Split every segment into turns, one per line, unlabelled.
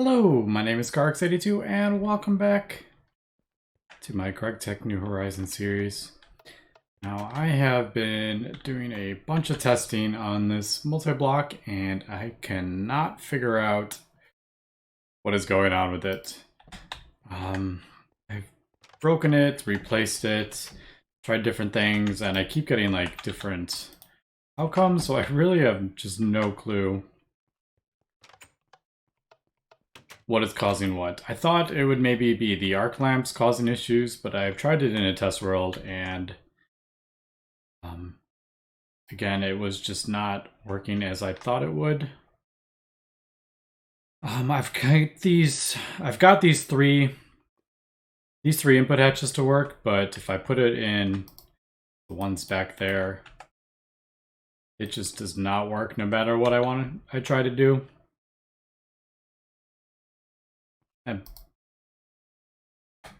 Hello, my name is Garx82 and welcome back to my Gregtech New Horizons series. Now, I have been doing a bunch of testing on this multi-block and I cannot figure out what is going on with it. I've broken it, replaced it, tried different things, and I keep getting like different outcomes, so I really have just no clue what is causing what. I thought it would maybe be the arc lamps causing issues, but I've tried it in a test world and again, it was just not working as I thought it would. I've got these three input hatches to work, but if I put it in the ones back there, it just does not work no matter what I try to do. And if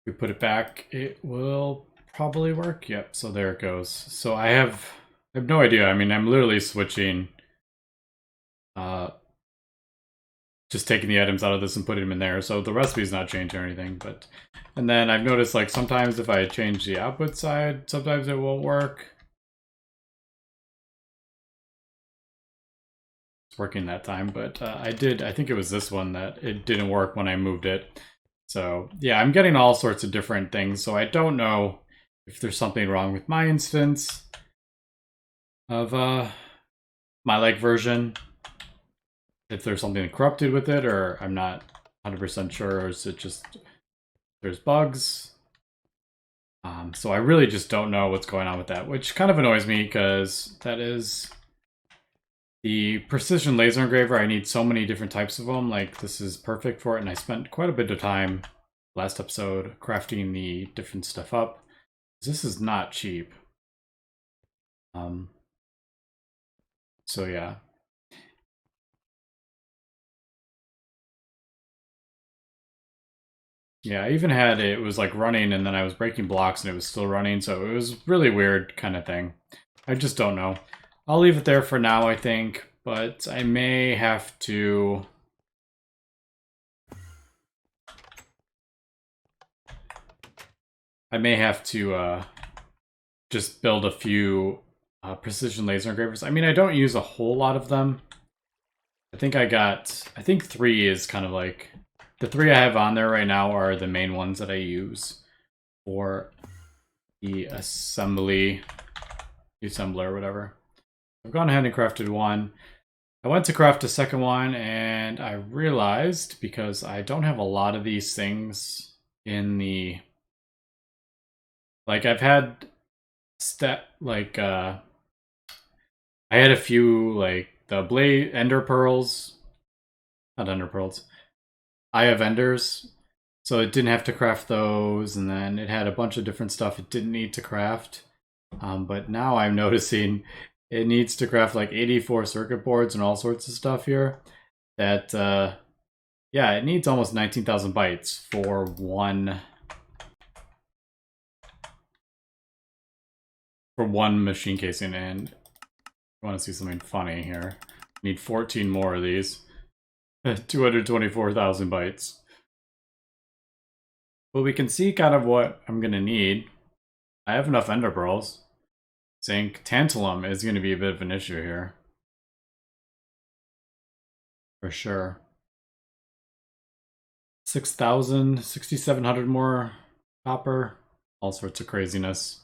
we put it back, it will probably work. Yep, so there it goes. So I have no idea. I mean, I'm literally switching, just taking the items out of this and putting them in there. So the recipe's not changing or anything, and then I've noticed like sometimes if I change the output side, sometimes it won't work. It's working that time, but I think it was this one that it didn't work when I moved it. So yeah, I'm getting all sorts of different things. So I don't know if there's something wrong with my instance of my like version, if there's something corrupted with it, or I'm not 100% sure, or is it just there's bugs. So I really just don't know what's going on with that, which kind of annoys me because that is the precision laser engraver. I need so many different types of them. Like this is perfect for it, and I spent quite a bit of time last episode crafting the different stuff up. This is not cheap. So yeah. Yeah, I even had it was like running and then I was breaking blocks and it was still running, so it was really weird kind of thing. I just don't know. I'll leave it there for now, I think, but I may have to just build a few precision laser engravers. I mean, I don't use a whole lot of them. I think 3 is kind of like the 3 I have on there right now are the main ones that I use for the assembler or whatever. I've gone ahead and crafted one. I went to craft a second one and I realized, because I don't have a lot of these things in the, like I've had I had a few like the blade ender pearls, not ender pearls, eye of enders, so it didn't have to craft those, and then it had a bunch of different stuff it didn't need to craft. But now I'm noticing it needs to craft like 84 circuit boards and all sorts of stuff here. That yeah, it needs almost 19,000 bytes for one machine casing. And I want to see something funny here. Need 14 more of these. 224,000 bytes. But we can see kind of what I'm gonna need. I have enough ender pearls. Zinc, tantalum is gonna be a bit of an issue here. For sure. 6,000, 6,700 more copper. All sorts of craziness.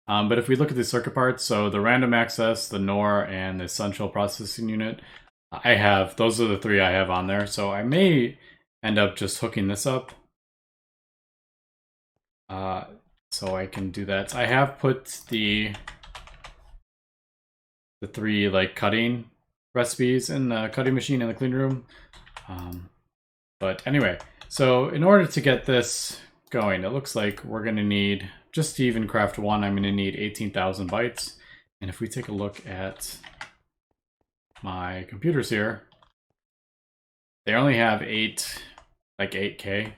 But if we look at the circuit parts, so the random access, the NOR, and the central processing unit, those are the 3 I have on there. So I may end up just hooking this up. So I can do that. I have put the 3 like cutting recipes in the cutting machine in the clean room. But anyway, so in order to get this going, it looks like we're gonna need, just to even craft one, I'm gonna need 18,000 bytes. And if we take a look at my computers here, they only have 8K.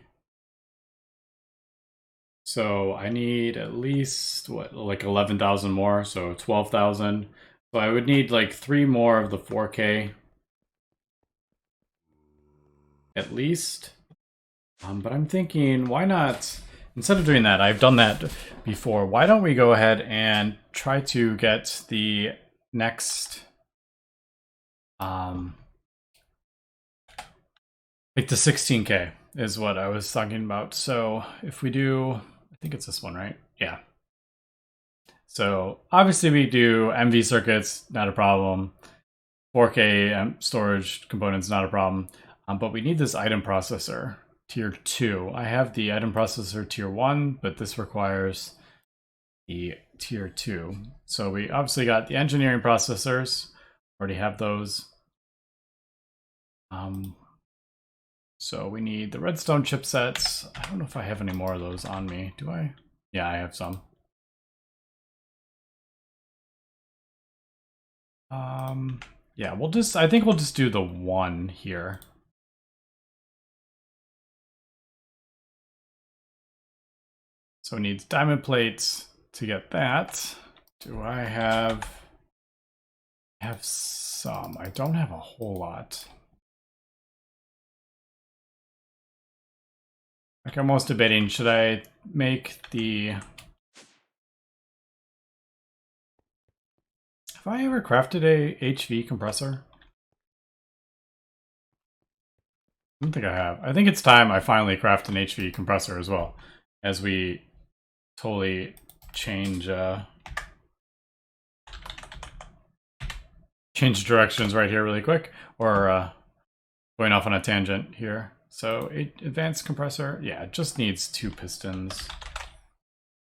So I need at least, what, like 11,000 more, so 12,000. So I would need like 3 more of the 4K at least. But I'm thinking, why not, instead of doing that, I've done that before, why don't we go ahead and try to get the next, like the 16K is what I was talking about. So if we do, I think it's this one, right? Yeah. So obviously we do MV circuits, not a problem. 4K storage components, not a problem. But we need this item processor, tier 2. I have the item processor tier 1, but this requires the tier 2. So we obviously got the engineering processors, already have those. So we need the redstone chipsets. I don't know if I have any more of those on me. Do I? Yeah, I have some. Yeah, I think we'll just do the 1 here. So it needs diamond plates to get that. Do I have some? I don't have a whole lot. Like I'm almost debating, should I make the... Have I ever crafted a HV compressor? I don't think I have. I think it's time I finally craft an HV compressor as well, as we totally change directions right here really quick, or going off on a tangent here. So advanced compressor, yeah, it just needs 2 pistons.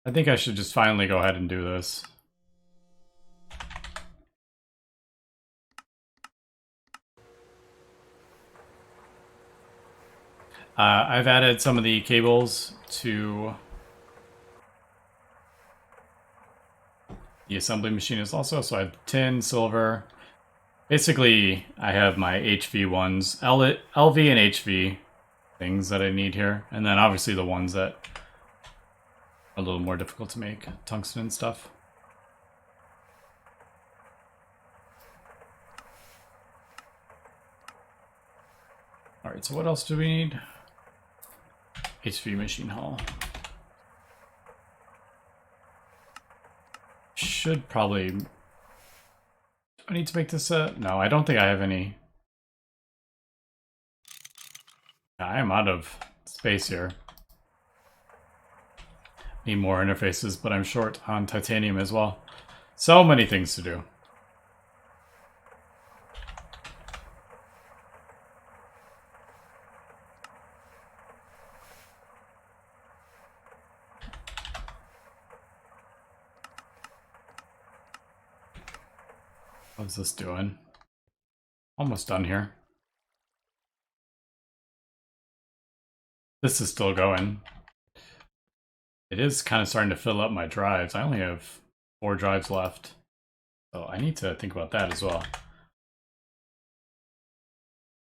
I think I should just finally go ahead and do this. I've added some of the cables to the assembly machinist also, so I have tin, silver. Basically, I have my HV ones, LV and HV things that I need here, and then obviously the ones that are a little more difficult to make, tungsten and stuff. Alright, so what else do we need? HV machine hall. Should probably... Do I need to make this no, I don't think I have any. I am out of space here. Need more interfaces, but I'm short on titanium as well. So many things to do. What's this doing? Almost done here. This is still going. It is kind of starting to fill up my drives. I only have 4 drives left. So I need to think about that as well.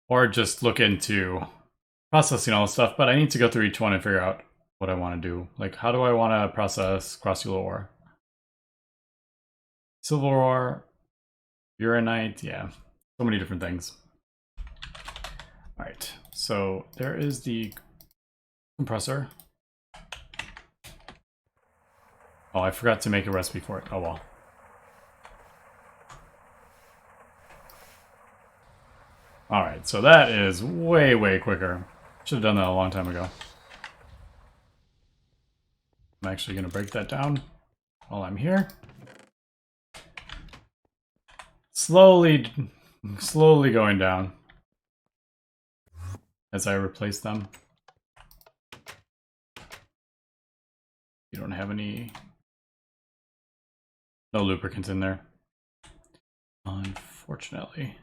Or just look into processing all this stuff, but I need to go through each one and figure out what I want to do. Like, how do I want to process crossular ore? Silver ore, uranite, yeah. So many different things. Alright, so there is the compressor. Oh, I forgot to make a recipe for it. Oh well. Alright, so that is way, way quicker. Should have done that a long time ago. I'm actually going to break that down while I'm here. Slowly going down as I replace them. You don't have any... No lubricant in there, unfortunately.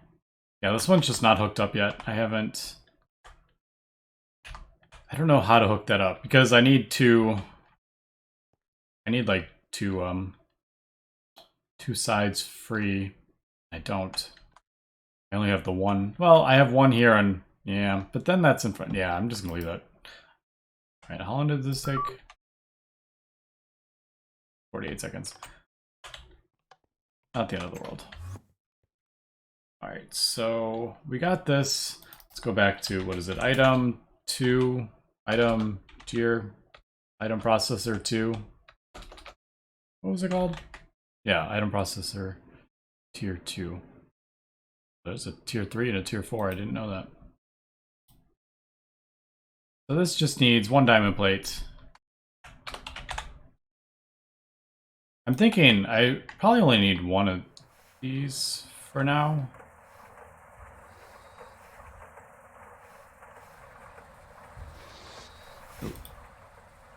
Yeah, this one's just not hooked up yet. I don't know how to hook that up because I need like two sides free. I don't. I only have the one. Well, I have one here and yeah, but then that's in front. Yeah, I'm just gonna leave that. All right, how long did this take? 48 seconds. Not the end of the world. Alright, so we got this. Let's go back to, what is it? Item 2, item tier, item processor 2. What was it called? Yeah, item processor tier 2. There's a tier 3 and a tier 4. I didn't know that. So this just needs 1 diamond plate. I'm thinking I probably only need 1 of these for now.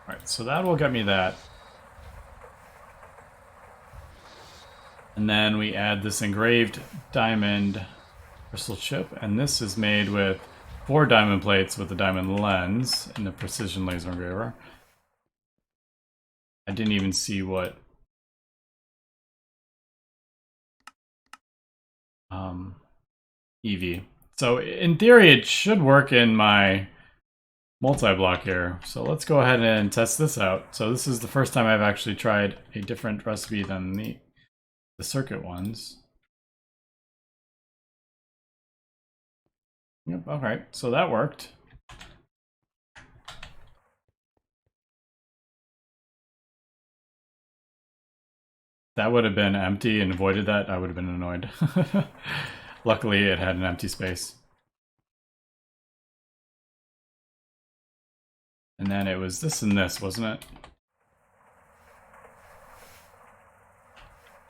Alright, so that will get me that. And then we add this engraved diamond crystal chip, and this is made with 4 diamond plates with a diamond lens in the precision laser engraver. I didn't even see what EV. So in theory it should work in my multi-block here. So let's go ahead and test this out. So this is the first time I've actually tried a different recipe than the circuit ones. Yep, alright, so that worked. That would have been empty and avoided that, I would have been annoyed. Luckily it had an empty space. And then it was this and this, wasn't it?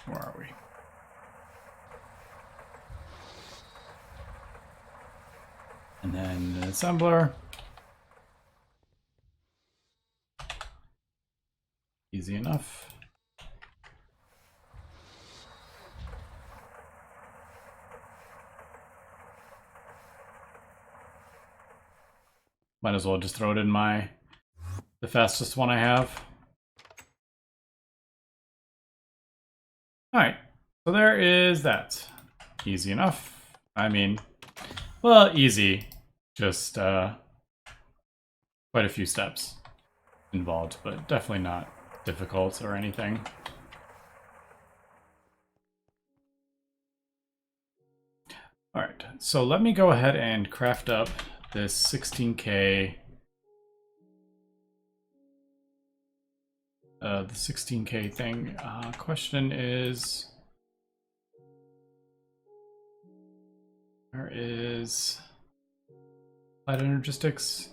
Where are we? And then the assembler. Easy enough. Might as well just throw it in the fastest one I have. Alright, so there is that. Easy enough. I mean, well, easy. Just quite a few steps involved, but definitely not difficult or anything. Alright, so let me go ahead and craft up this 16K the 16K thing. Question is, where is Light Energistics?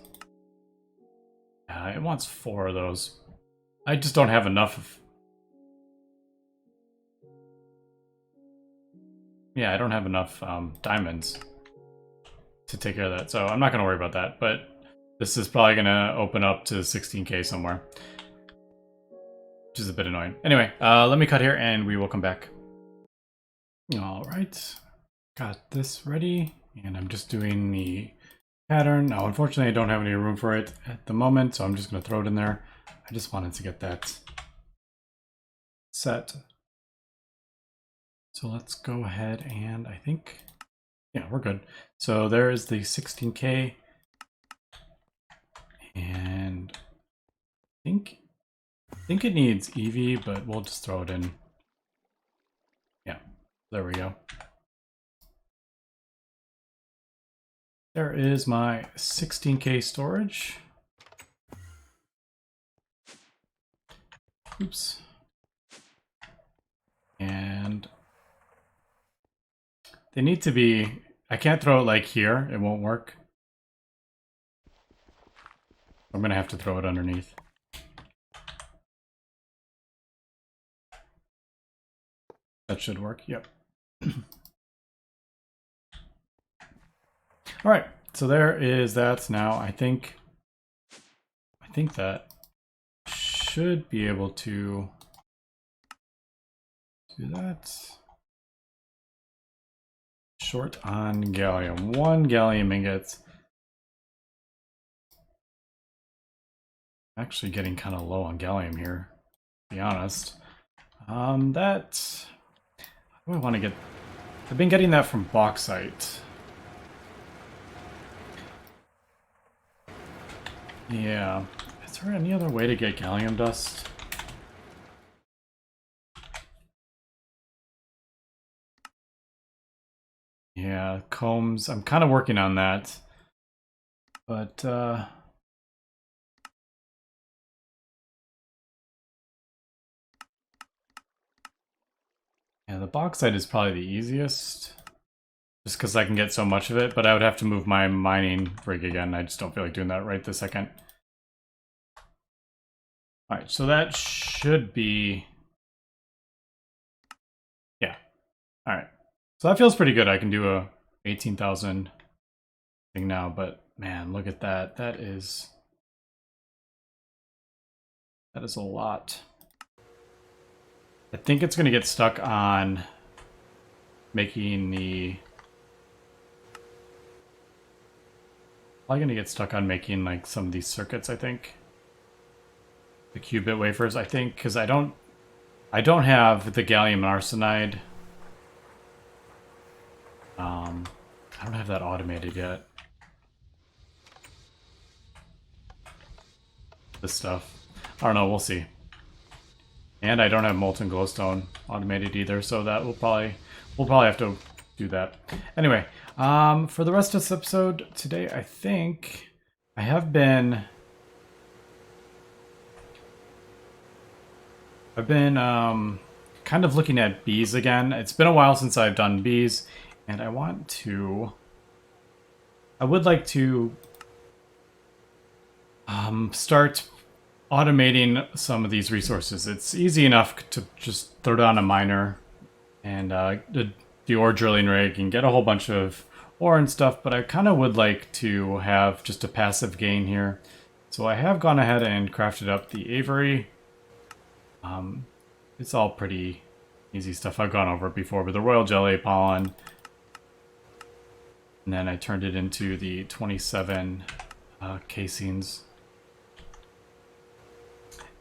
It wants 4 of those. I just don't have enough of... Yeah, I don't have enough diamonds to take care of that, so I'm not going to worry about that, but this is probably going to open up to 16K somewhere, which is a bit annoying. Anyway, let me cut here and we will come back. Alright, got this ready, and I'm just doing the pattern. Now, unfortunately, I don't have any room for it at the moment, so I'm just going to throw it in there. I just wanted to get that set. So let's go ahead and I think, yeah, we're good. So there is the 16K, and I think it needs EV, but we'll just throw it in. Yeah, there we go. There is my 16K storage. Oops. And they need to be, I can't throw it like here, it won't work. I'm gonna have to throw it underneath. That should work, yep. Alright, so there is that. Now I think that should be able to do that. Short on gallium. 1 gallium ingot. Actually getting kind of low on gallium here, to be honest. That... What do I want to get? I've been getting that from bauxite. Yeah. Is there any other way to get gallium dust? Yeah, combs. I'm kind of working on that. But, yeah, the bauxite is probably the easiest. Just because I can get so much of it, but I would have to move my mining rig again. I just don't feel like doing that right this second. Alright, so that should be... Yeah. Alright. So that feels pretty good. I can do a 18,000 thing now, but man, look at that. That is a lot. I think it's going to get stuck on making the... Probably going to get stuck on making like some of these circuits, I think. The qubit wafers, I think, because I don't have the gallium arsenide. I don't have that automated yet. This stuff. I don't know, we'll see. And I don't have molten glowstone automated either, so that we'll probably have to do that. Anyway, for the rest of this episode today, I think I have been... I've been kind of looking at bees again. It's been a while since I've done bees, and I would like to start automating some of these resources. It's easy enough to just throw down a miner and the ore drilling rig and get a whole bunch of ore and stuff, but I kind of would like to have just a passive gain here. So I have gone ahead and crafted up the aviary. It's all pretty easy stuff. I've gone over it before, but the royal jelly pollen. And then I turned it into the 27 casings.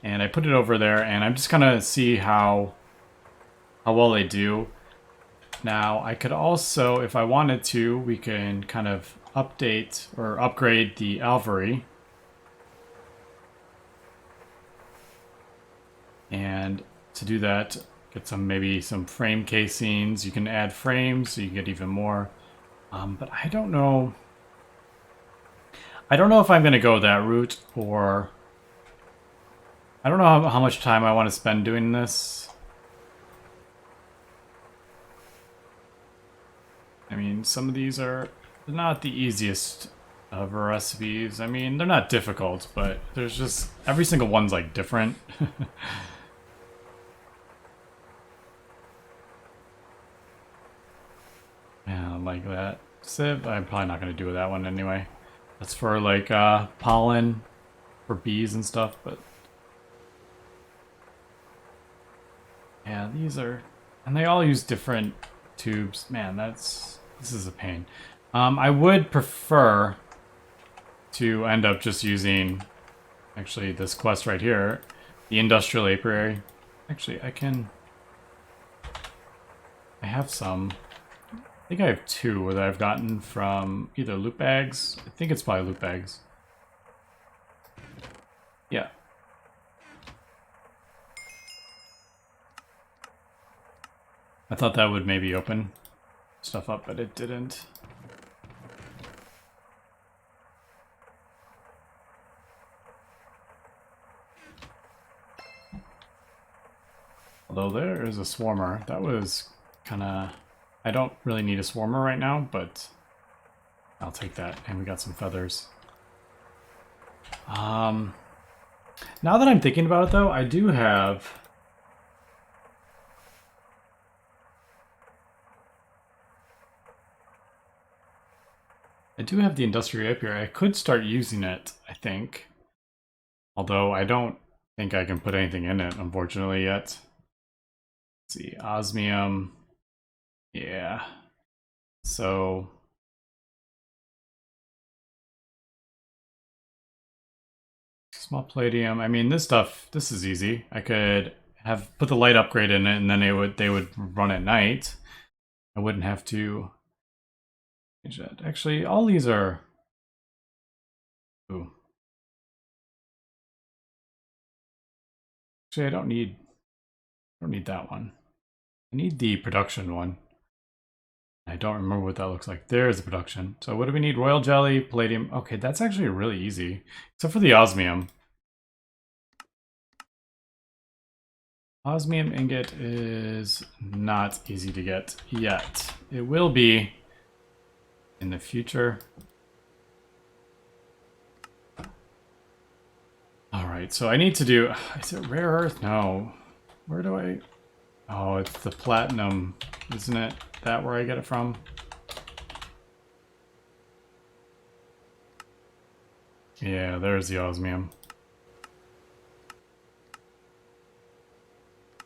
And I put it over there, and I'm just gonna see how well they do. Now, I could also, if I wanted to, we can kind of update or upgrade the aviary. And to do that, get maybe some frame casings. You can add frames, so you can get even more. But I don't know. I don't know if I'm going to go that route, or I don't know how much time I want to spend doing this. I mean, some of these are not the easiest of recipes. I mean, they're not difficult, but there's just every single one's like different. Yeah, like that sieve. I'm probably not going to do that one anyway. That's for like pollen for bees and stuff, but yeah, these are, and they all use different tubes. Man, this is a pain. I would prefer to end up just using actually this quest right here, the industrial apiary. Actually, I have some. I think I have two that I've gotten from either loot bags. I think it's probably loot bags. Yeah. I thought that would maybe open stuff up, but it didn't. Although there is a swarmer. That was kind of... I don't really need a swarmer right now, but I'll take that. And we got some feathers. Now that I'm thinking about it, though, I do have... the industrial apiary. I could start using it, I think. Although I don't think I can put anything in it, unfortunately, yet. Let's see, osmium. Yeah. So... small palladium. I mean, this is easy. I could have put the light upgrade in it, and then they would run at night. I wouldn't have to change that. Actually, all these are... Ooh. Actually, I don't need that one. I need the production one. I don't remember what that looks like. There's the production. So what do we need? Royal jelly, palladium. Okay, that's actually really easy. Except for the osmium. Osmium ingot is not easy to get yet. It will be in the future. Alright, so I need to do... Is it rare earth? No. Where do I... Oh, it's the platinum, isn't it? That where I get it from? Yeah, there's the osmium.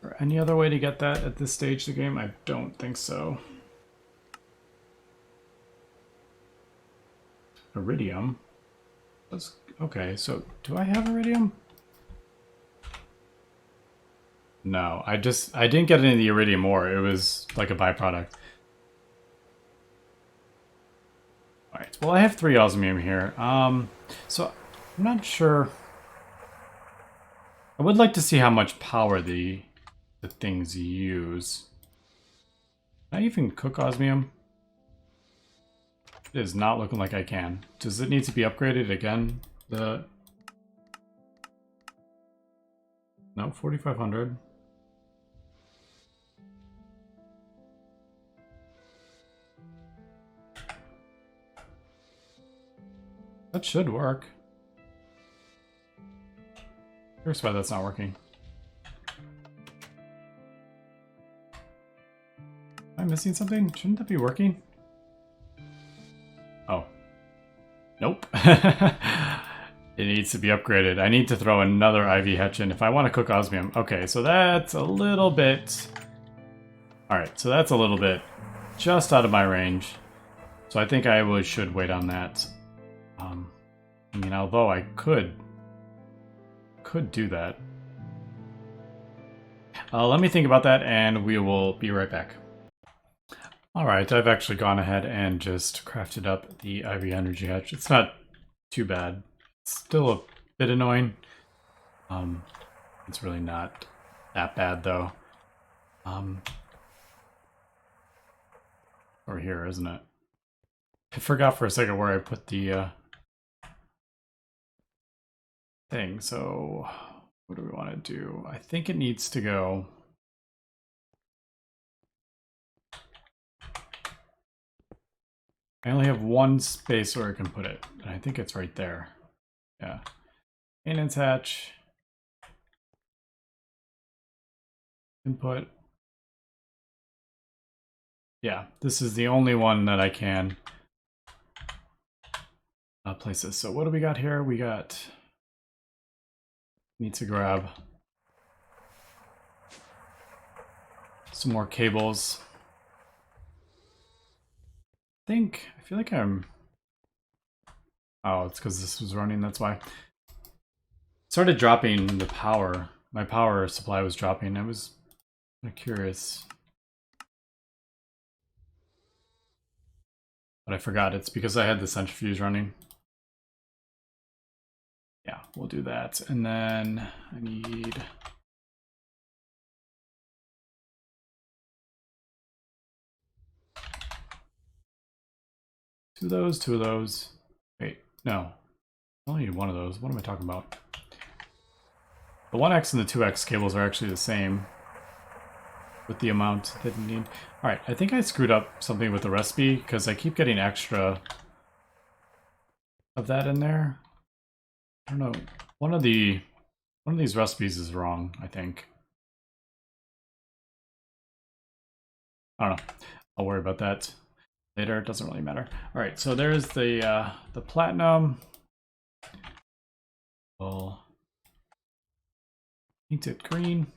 Or any other way to get that at this stage of the game? I don't think so. Iridium? Okay, so do I have iridium? No, I didn't get any of the iridium ore. It was like a byproduct. Alright, well I have 3 osmium here. So I'm not sure. I would like to see how much power the things use. Can I even cook osmium? It is not looking like I can. Does it need to be upgraded again? No, 4,500. That should work. Curious why that's not working. Am I missing something? Shouldn't that be working? Oh. Nope. It needs to be upgraded. I need to throw another IV hatch in if I want to cook osmium. Okay, so that's a little bit... Alright, so that's a little bit just out of my range. So I think I should wait on that. I mean, although I could do that. Let me think about that and we will be right back. Alright, I've actually gone ahead and just crafted up the IV energy hatch. It's not too bad. It's still a bit annoying. It's really not that bad though. Over here, isn't it? I forgot for a second where I put the thing, so what do we want to do? I think it needs to go... I only have one space where I can put it, and I think it's right there. Yeah. Maintenance hatch. Input. Yeah, this is the only one that I can place this. So what do we got here? We got... Need to grab some more cables. I feel like I'm... Oh, it's because this was running, that's why. Started dropping the power. My power supply was dropping. I was curious. But I forgot it's because I had the centrifuge running. Yeah, we'll do that. And then I need... Two of those. Wait, no. I only need one of those. What am I talking about? The 1X and the 2X cables are actually the same with the amount that you need. Alright, I think I screwed up something with the recipe because I keep getting extra of that in there. I don't know. One of these recipes is wrong, I think. I don't know. I'll worry about that later. It doesn't really matter. All right, so there's the platinum. We'll paint it green.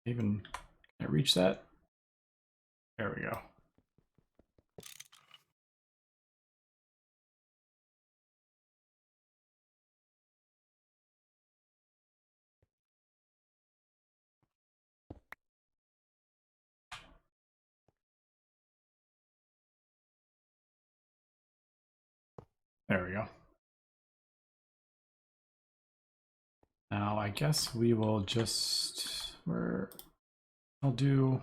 Even can I reach that? There we go. There we go. Now I guess we will just, I'll do,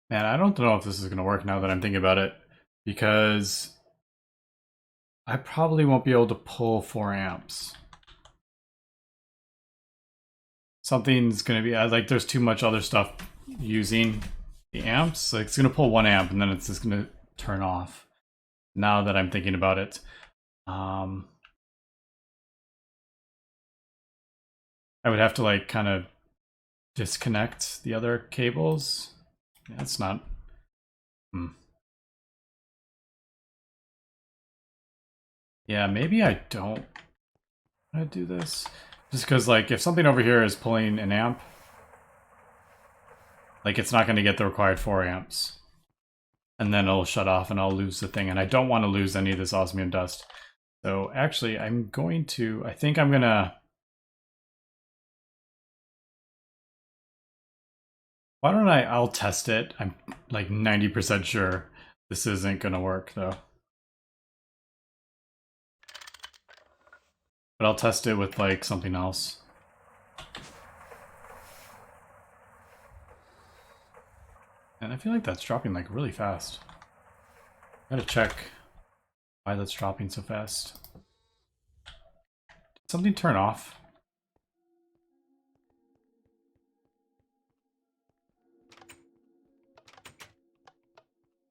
man, I don't know if this is going to work now that I'm thinking about it, because I probably won't be able to pull 4 amps. Something's going to be, like, there's too much other stuff using the amps. Like, it's going to pull 1 amp and then it's just going to turn off. Now that I'm thinking about it. I would have to, like, kind of disconnect the other cables. That's not... Yeah, maybe I don't want to do this. Just because, like, if something over here is pulling an amp, like, it's not going to get the required 4 amps. And then it'll shut off and I'll lose the thing. And I don't want to lose any of this osmium dust. So actually, I'm going to... I think I'm going to... Why don't I'll test it. I'm like 90% sure this isn't going to work, though. But I'll test it with, like, something else. And I feel like that's dropping, like, really fast. Gotta check why that's dropping so fast. Did something turn off?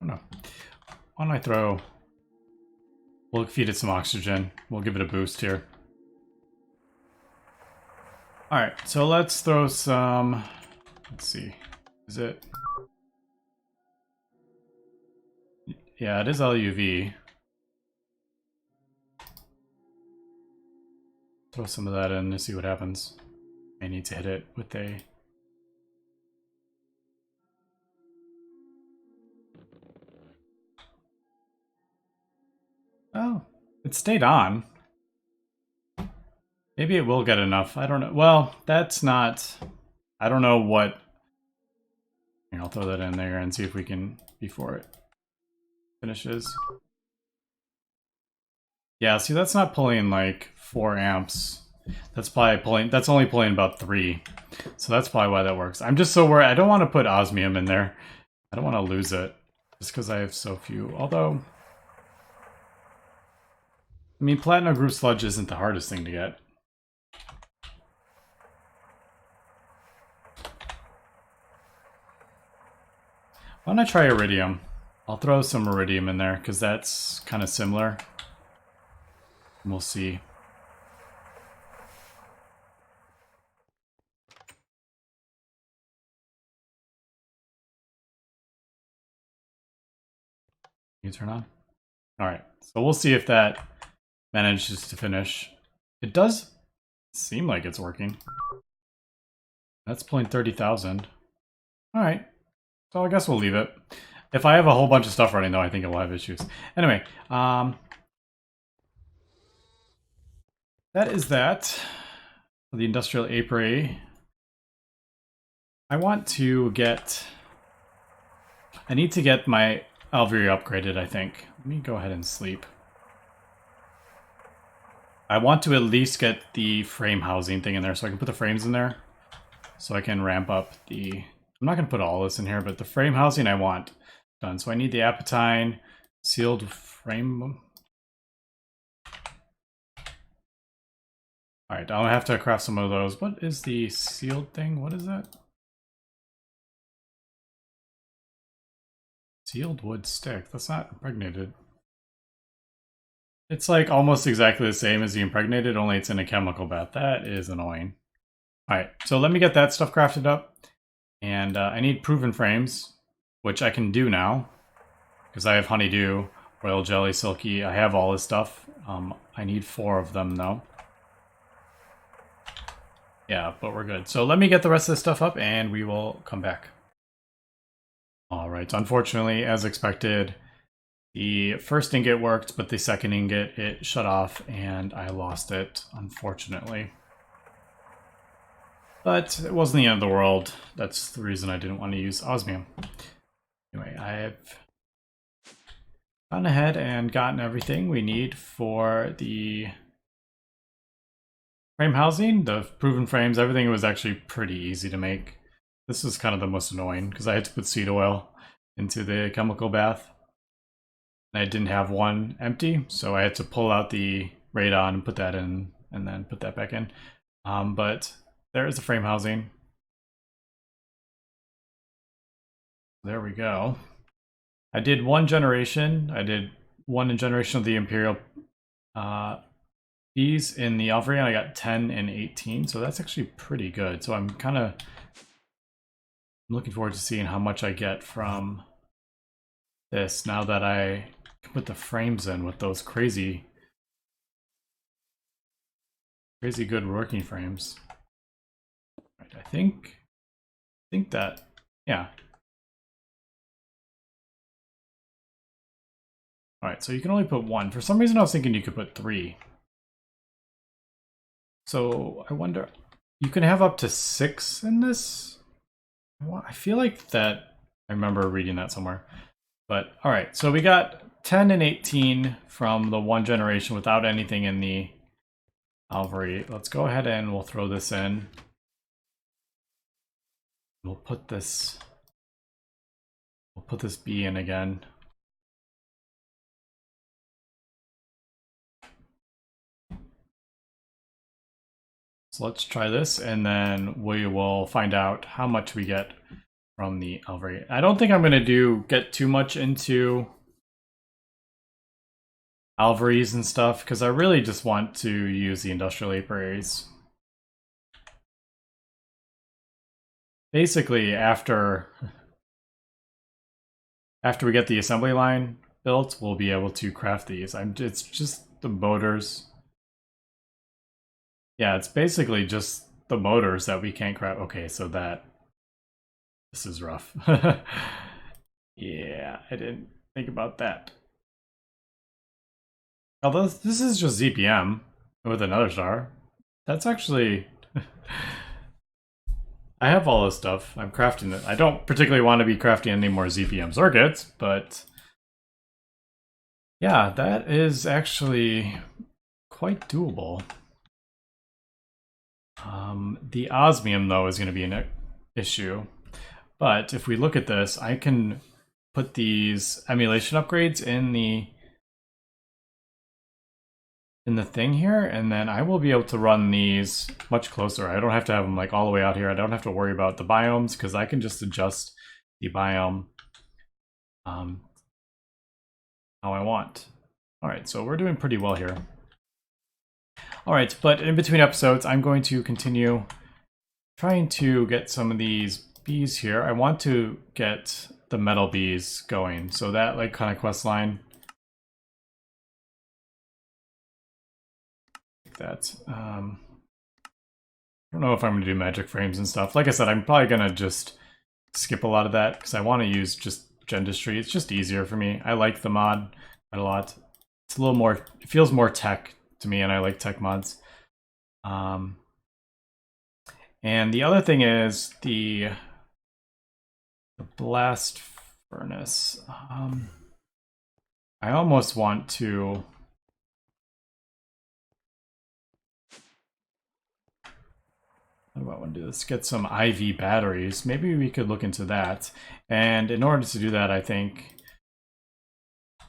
Oh no. Why don't I throw... We'll feed it some oxygen. We'll give it a boost here. Alright, so let's throw some... Let's see. Is it... Yeah, it is LUV. Throw some of that in to see what happens. I need to hit it with a... Oh, it stayed on. Maybe it will get enough. I don't know. Well, that's not... I don't know what... Here, I'll throw that in there and see if we can... Before it finishes. Yeah, see, that's not pulling like 4 amps. That's probably pulling... That's only pulling about 3. So that's probably why that works. I'm just so worried. I don't want to put osmium in there. I don't want to lose it. Just because I have so few. Although... I mean, platinum group sludge isn't the hardest thing to get. Why don't I try iridium? I'll throw some iridium in there, because that's kind of similar. And we'll see. You turn on? Alright, so we'll see if that manages to finish. It does seem like it's working. That's pulling 30,000. Alright, so I guess we'll leave it. If I have a whole bunch of stuff running, though, I think it will have issues. Anyway, that is that. The industrial apiary. I want to get... I need to get my apiary upgraded, I think. Let me go ahead and sleep. I want to at least get the frame housing thing in there so I can put the frames in there. So I can ramp up the... I'm not going to put all this in here, but the frame housing I want done. So I need the apatine, sealed frame. Alright, I'll have to craft some of those. What is the sealed thing? What is that? Sealed wood stick. That's not impregnated. It's like almost exactly the same as the impregnated, only it's in a chemical bath. That is annoying. Alright, so let me get that stuff crafted up. And I need proven frames, which I can do now. Because I have honeydew, royal jelly, silky. I have all this stuff. I need 4 of them, though. Yeah, but we're good. So let me get the rest of this stuff up, and we will come back. Alright, unfortunately, as expected, the first ingot worked, but the second ingot, it shut off, and I lost it, unfortunately. But it wasn't the end of the world. That's the reason I didn't want to use osmium. Anyway, I've gone ahead and gotten everything we need for the frame housing, the proven frames. Everything was actually pretty easy to make. This is kind of the most annoying because I had to put seed oil into the chemical bath. And I didn't have one empty, so I had to pull out the radon and put that in and then put that back in. But there is the frame housing. There we go. I did one generation. I did one generation of the Imperial bees in the apiary, and I got 10 and 18, so that's actually pretty good. So I'm kind of looking forward to seeing how much I get from this now that I can put the frames in with those crazy good working frames. Right, I think that, yeah. All right, so you can only put one. For some reason, I was thinking you could put 3. So I wonder, you can have up to 6 in this? I feel like that, I remember reading that somewhere. But all right, so we got 10 and 18 from the one generation without anything in the apiary. Let's go ahead and we'll throw this in. We'll put this bee in again. So let's try this, and then we will find out how much we get from the apiary. I don't think I'm going to get too much into apiaries and stuff, because I really just want to use the industrial apiaries. Basically, after we get the assembly line built, we'll be able to craft these. It's just the motors. Yeah, it's basically just the motors that we can't craft. Okay, so this is rough. Yeah, I didn't think about that. Although this is just ZPM with another star. That's actually... I have all this stuff. I'm crafting it. I don't particularly want to be crafting any more ZPM circuits, but... yeah, that is actually quite doable. The osmium, though, is going to be an issue. But if we look at this, I can put these emulation upgrades in the thing here, and then I will be able to run these much closer. I don't have to have them like all the way out here. I don't have to worry about the biomes because I can just adjust the biome how I want. All right, so we're doing pretty well here. All right, but in between episodes, I'm going to continue trying to get some of these bees here. I want to get the metal bees going, so that like kind of quest line. Like that. I don't know if I'm going to do magic frames and stuff. Like I said, I'm probably going to just skip a lot of that because I want to use just Gendistry. It's just easier for me. I like the mod quite a lot. It's a little more, it feels more tech to me, and I like tech mods. And the other thing is the blast furnace. I almost want to... how do I want to do this? Get some IV batteries. Maybe we could look into that. And in order to do that, I think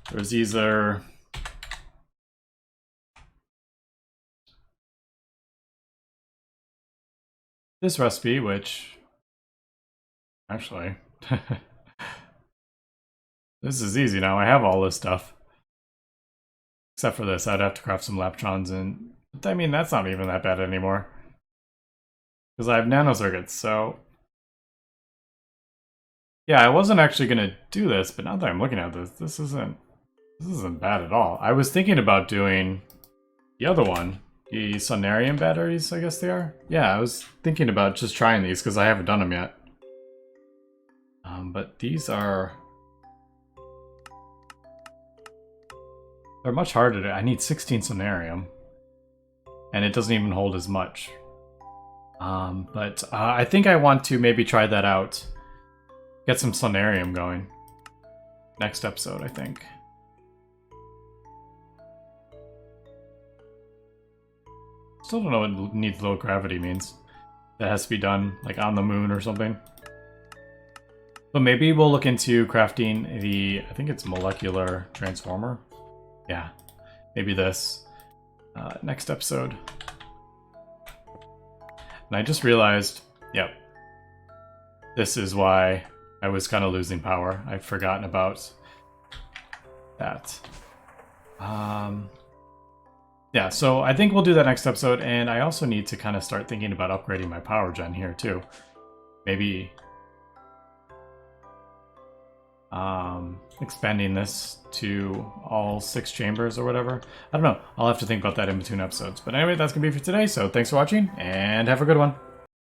there's either... this recipe, which actually this is easy now. I have all this stuff except for this. I'd have to craft some leptrons, and I mean that's not even that bad anymore because I have nanocircuits. So yeah, I wasn't actually gonna do this, but now that I'm looking at this, this isn't bad at all. I was thinking about doing the other one. The Sonarium batteries, I guess they are? Yeah, I was thinking about just trying these because I haven't done them yet. But these are... they're much harder to... I need 16 Sonarium. And it doesn't even hold as much. But I think I want to maybe try that out. Get some Sonarium going. Next episode, I think. Still don't know what needs low gravity means. That has to be done like on the moon or something. But maybe we'll look into crafting the, I think it's molecular transformer. Yeah, maybe this next episode. And I just realized, yep, this is why I was kind of losing power. I'd forgotten about that. Yeah, so I think we'll do that next episode, and I also need to kind of start thinking about upgrading my power gen here too. Maybe expanding this to all 6 chambers or whatever. I don't know. I'll have to think about that in between episodes. But anyway, that's going to be it for today, so thanks for watching, and have a good one.